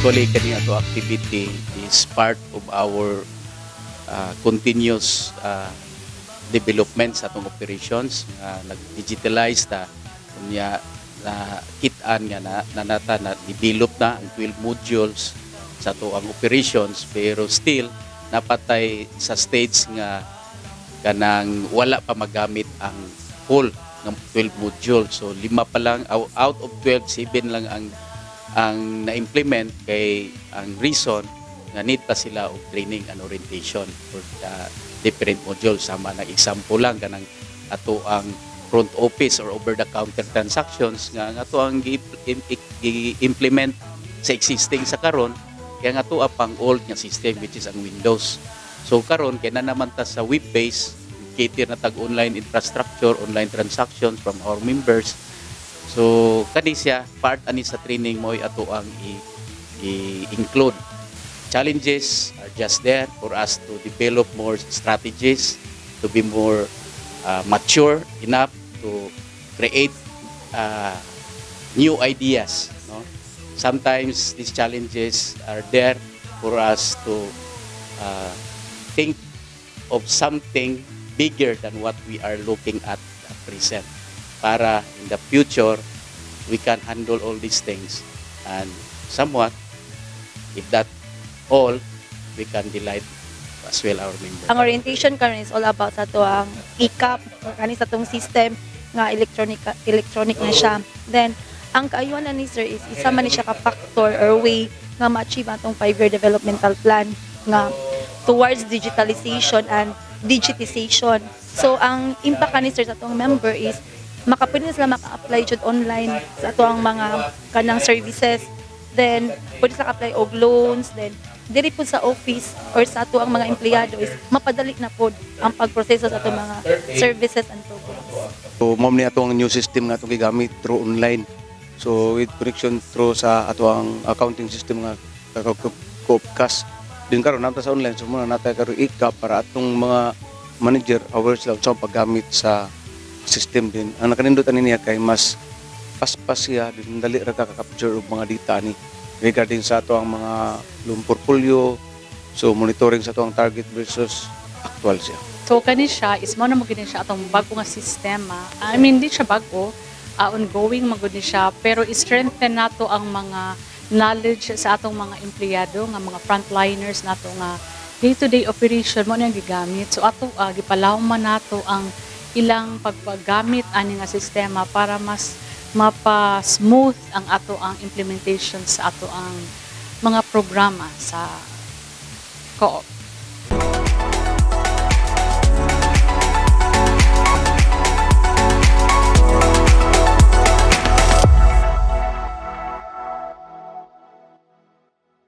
Actually, kani ato activity is part of our continuous development sa atong operations. Nag-digitalize ta kunya na kitaan nga na nata na develop na ang 12 modules sa ato ang operations, pero still napatay sa stage nga kanang wala pa magamit ang full ng 12 modules. So 5 pa lang out of 12, 7 lang ang na-implement, kay ang reason nga need pa sila og training and orientation for the different modules. Sama ng example lang kanang ato ang front office or over the counter transactions nga ato ang i-implement sa existing sa karon, kaya nga ato pang old nga system which is ang Windows. So karon kay na naman ta sa web base, cater na tag online infrastructure, online transactions from our members. So kani siya part ani sa training mo ato ang i-include. Challenges are just there for us to develop more strategies, to be more mature enough to create new ideas. No? Sometimes these challenges are there for us to think of something bigger than what we are looking at present. Para in the future, we can handle all these things, and somewhat, if that all, we can delight as well our members. Ang orientation karon is all about sa to ang ICAP, or kani sa tong system nga electronic na siya. Then ang kaayuhan na ni sir is isa man ni siya ka factor or way nga ma-achieve atong 5-year developmental plan nga towards digitalization and digitization. So ang impact ni sir sa atong member is makapwede na sila maka-apply jud online sa ato ang mga kanang services. Then pwede sila apply og loans. Then diri po sa office or sa ato ang mga empleyado is mapadali na po ang pagproseso sa ato mga services and programs. So mao ni ato ang new system nga atong gigamit through online. So with connection through sa ato ang accounting system nga Coopcast. Din karon nata sa online, so muna natay karon ICAP para atong mga manager aware sila sa paggamit sa system din. Ang nakanindot ani niya kay mas paspas siya, din dali ra ka capture og mga data ni regarding sa ato ang mga loan portfolio. So monitoring sa ato ang target versus actual siya. So kani siya is mo na mo gid siya atong bago nga sistema. I mean di siya bago, ongoing magud ni siya, pero i-strengthen nato ang mga knowledge sa atong mga empleyado nga mga frontliners nato nga day-to-day operation mo nang gigamit. So ato gipalawman nato ang ilang pagpagamit ani nga sistema para mas mapa-smooth ang ato ang implementation sa ato ang mga programa sa Co-op.